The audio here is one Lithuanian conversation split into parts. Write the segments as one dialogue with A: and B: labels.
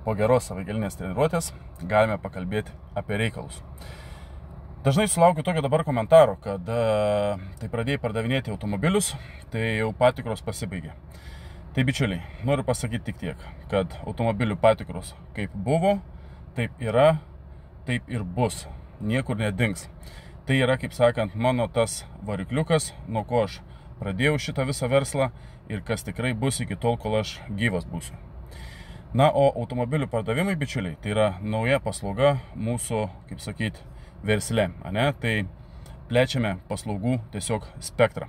A: po geros savaitgalinės treniruotės galime pakalbėti apie reikalus. Dažnai sulaukiu tokio dabar komentaro, kad tai pradėjai pardavinėti automobilius, tai jau patikros pasibaigė. Tai bičiuliai, noriu pasakyti tik tiek, kad automobilių patikros kaip buvo, taip yra, taip ir bus. Niekur nedings. Tai yra, kaip sakant, mano tas varikliukas, nuo ko aš pradėjau šitą visą verslą ir kas tikrai bus iki tol, kol aš gyvas būsiu. Na, o automobilių pardavimai, bičiuliai, tai yra nauja paslauga mūsų, kaip sakyti, versle, ane? Tai plečiame paslaugų tiesiog spektrą.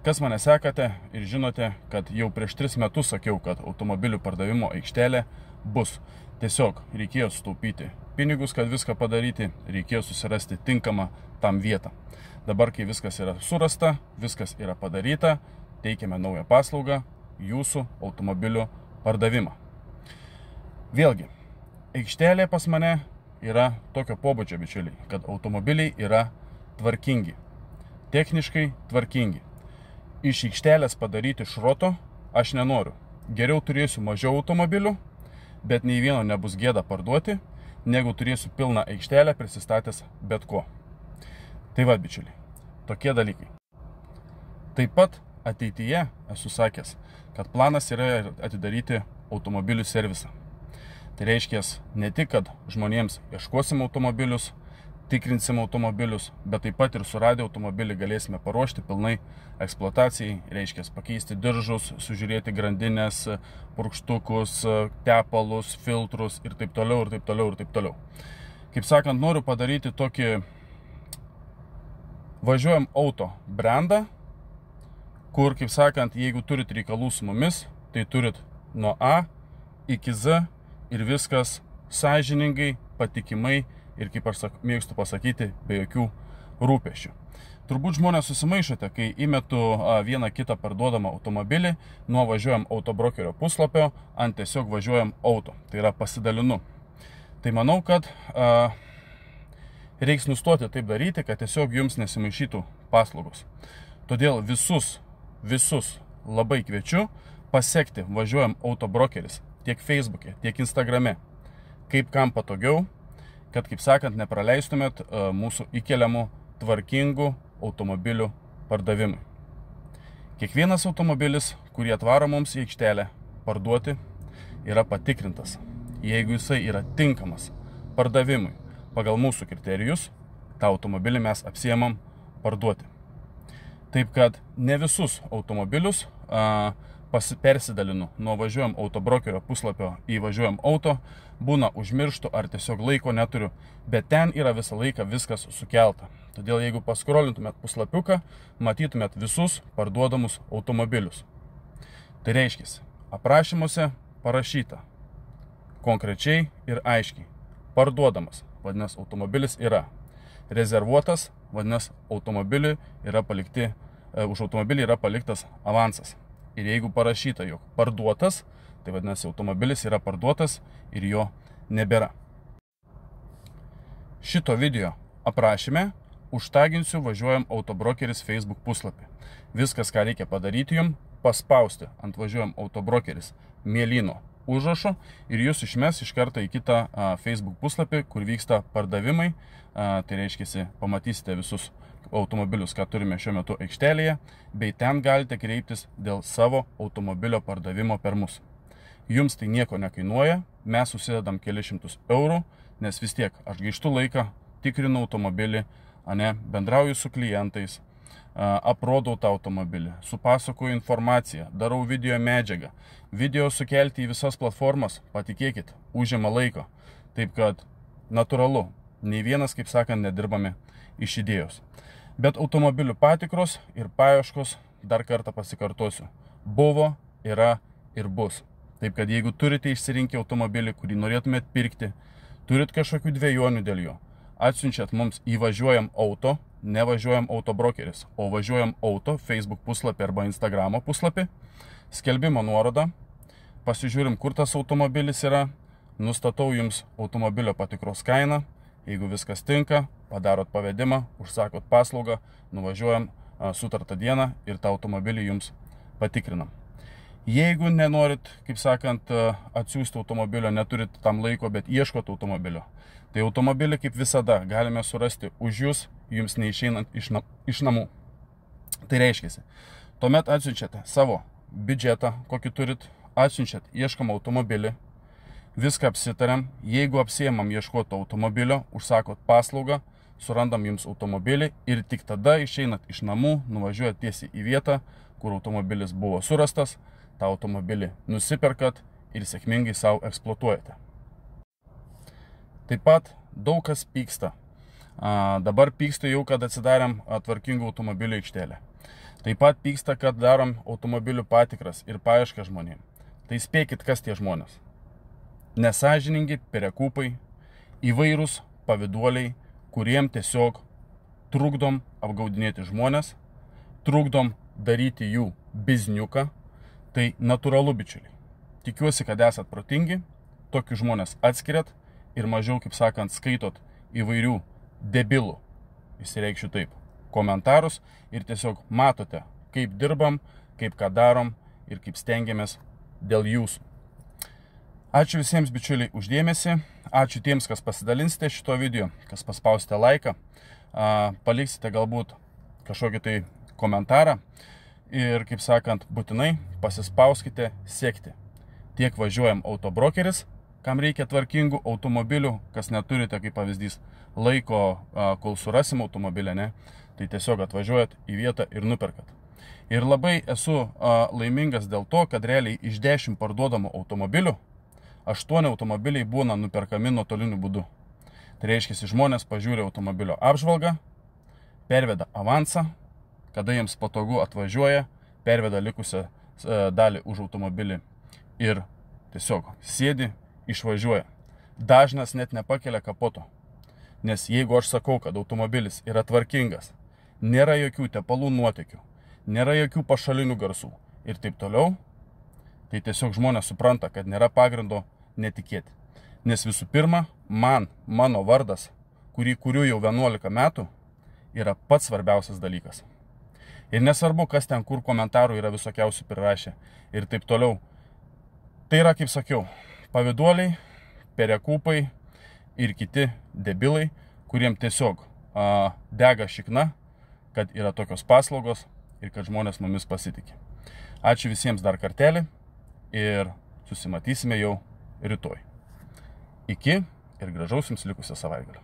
A: Kas mane sekate ir žinote, kad jau prieš 3 metus sakiau, kad automobilių pardavimo aikštelė bus. Tiesiog reikėjo sutaupyti pinigus, kad viską padaryti, reikėjo susirasti tinkamą tam vietą. Dabar, kai viskas yra surasta, viskas yra padaryta, teikiame naują paslaugą, jūsų automobilių pardavimą. Vėlgi, aikštelė pas mane yra tokio pobūdžio, bičiuliai, kad automobiliai yra tvarkingi, techniškai tvarkingi. Iš aikštelės padaryti šroto aš nenoriu. Geriau turėsiu mažiau automobilių, bet nei vieno nebus gėda parduoti, negu turėsiu pilną aikštelę prisistatęs bet ko. Tai va, bičiuliai, tokie dalykai. Taip pat ateityje esu sakęs, kad planas yra atidaryti automobilių servisą. Tai reiškia ne tik, kad žmonėms ieškosim automobilius, tikrinsim automobilius, bet taip pat ir suradę automobilį galėsime paruošti pilnai eksploatacijai, reiškia pakeisti diržus, sužiūrėti grandinės, purkštukus, tepalus, filtrus ir taip toliau, ir taip toliau, ir taip toliau. Kaip sakant, noriu padaryti tokį važiuojam auto brandą, kur, kaip sakant, jeigu turit reikalų su mumis, tai turit nuo A iki Z ir viskas sąžiningai, patikimai ir, kaip aš mėgstu pasakyti, be jokių rūpesčių. Turbūt žmonės susimaišote, kai įmetu vieną kitą parduodamą automobilį nuo važiuojam autobrokerio puslapio ant tiesiog važiuojam auto. Tai yra pasidalinu. Tai manau, kad reiks nustoti taip daryti, kad tiesiog jums nesimaišytų paslaugos. Todėl visus labai kviečiu pasekti važiuojam autobrokeris tiek Facebook'e, tiek Instagram'e, kaip kam patogiau, kad, kaip sakant, nepraleistumėt mūsų įkeliamų tvarkingų automobilių pardavimui. Kiekvienas automobilis, kurį atvaro mums į aikštelę parduoti, yra patikrintas. Jeigu jisai yra tinkamas pardavimui pagal mūsų kriterijus, tą automobilį mes apsiemam parduoti. Taip kad ne visus automobilius persidalinu nuo važiuojam autobrokerio puslapio į važiuojam auto, būna užmirštų ar tiesiog laiko neturiu, bet ten yra visą laiką viskas sukelta. Todėl jeigu paskrolintumėt puslapiuką, matytumėt visus parduodamus automobilius. Tai reiškia, aprašymuose parašyta konkrečiai ir aiškiai. Parduodamas, vadinasi, automobilis yra rezervuotas, vadinasi, už automobilį yra paliktas avansas. Ir jeigu parašyta, jog parduotas, tai vadinasi, automobilis yra parduotas ir jo nebėra. Šito video aprašyme užtaginsiu važiuojam autobrokeris Facebook puslapį. Viskas, ką reikia padaryti jums, paspausti ant važiuojam autobrokeris mėlyno užrašo ir jūs išmes iš karto į kitą Facebook puslapį, kur vyksta pardavimai. Tai reiškia, pamatysite visus automobilius, ką turime šiuo metu aikštelėje, bei ten galite kreiptis dėl savo automobilio pardavimo per mus. Jums tai nieko nekainuoja, mes susidedam kelius šimtus eurų, nes vis tiek aš gaištu laiką, tikrinu automobilį, bendrauju su klientais, aprodau tą automobilį, supasakoju informaciją, darau video medžiagą. Video sukelti į visas platformas, patikėkit, užima laiko. Taip kad natūralu, nei vienas, kaip sakant, nedirbame iš idėjos. Bet automobilių patikros ir paieškos, dar kartą pasikartosiu, buvo, yra ir bus. Taip kad jeigu turite išsirinkę automobilį, kurį norėtumėt pirkti, turit kažkokių dvejonių dėl jo, atsiunčiat mums į važiuojam auto, ne važiuojam autobrokeris, o važiuojam auto Facebook puslapį arba Instagramo puslapį, skelbimo nuorodą, pasižiūrim, kur tas automobilis yra, nustatau jums automobilio patikros kainą, jeigu viskas tinka, padarot pavedimą, užsakot paslaugą, nuvažiuojam sutartą dieną ir tą automobilį jums patikrinam. Jeigu nenorit, kaip sakant, atsiųsti automobilio, neturit tam laiko, bet ieškot automobilio, tai automobilį kaip visada galime surasti už jūs, jums neišeinant iš namų. Tai reiškia, tuomet atsiunčiate savo biudžetą, kokį turit, atsiunčiat ieškamą automobilį, viską apsitariam, jeigu apsiėmam ieškoti automobilio, užsakot paslaugą, surandam jums automobilį ir tik tada išeinat iš namų, nuvažiuojat tiesiai į vietą, kur automobilis buvo surastas, tą automobilį nusiperkat ir sėkmingai savo eksploatuojate. Taip pat daug kas pyksta. Dabar pyksta jau, kad atsidarėm tvarkingų automobilių aikštelę. Taip pat pyksta, kad darom automobilių patikras ir paiešką žmonėm. Tai spėkit, kas tie žmonės. Nesąžiningi perekupai, įvairūs paviduoliai, kuriem tiesiog trukdom apgaudinėti žmonės, trukdom daryti jų bizniuką. Tai natūralu, bičiuliai. Tikiuosi, kad esat protingi, tokius žmonės atskiriat ir mažiau, kaip sakant, skaitot įvairių debilų, įsireikšiu taip, komentarus ir tiesiog matote, kaip dirbam, kaip ką darom ir kaip stengiamės dėl jūsų. Ačiū visiems, bičiuliai, už dėmesį. Ačiū tiems, kas pasidalinsite šito video, kas paspausite laiką, paliksite galbūt kažkokį tai komentarą. Ir, kaip sakant, būtinai pasispauskite sekti. Tiek važiuojam autobrokeris, kam reikia tvarkingų automobilių, kas neturite, kaip pavyzdys, laiko, kol surasim automobilę, ne, tai tiesiog atvažiuojat į vietą ir nuperkat. Ir labai esu laimingas dėl to, kad realiai iš 10 parduodamų automobilių, 8 automobiliai būna nuperkami nuotoliniu būdu. Tai reiškia, žmonės pažiūri automobilio apžvalgą, perveda avansą, kada jiems patogu atvažiuoja, perveda likusią dalį už automobilį ir tiesiog sėdi, išvažiuoja. Dažnas net nepakelia kapoto, nes jeigu aš sakau, kad automobilis yra tvarkingas, nėra jokių tepalų nuotekių, nėra jokių pašalinių garsų ir taip toliau, tai tiesiog žmonės supranta, kad nėra pagrindo netikėti. Nes visų pirma, mano vardas, kurį kuriu jau 11 metų, yra pats svarbiausias dalykas. Ir nesvarbu, kas ten kur komentarų yra visokiausių prirašę ir taip toliau. Tai yra, kaip sakiau, paviduoliai, perekupai ir kiti debilai, kuriem tiesiog dega šikna, kad yra tokios paslaugos ir kad žmonės mumis pasitikė. Ačiū visiems dar kartelį ir susimatysime jau rytoj. Iki ir gražaus jums likusio savaitgalio.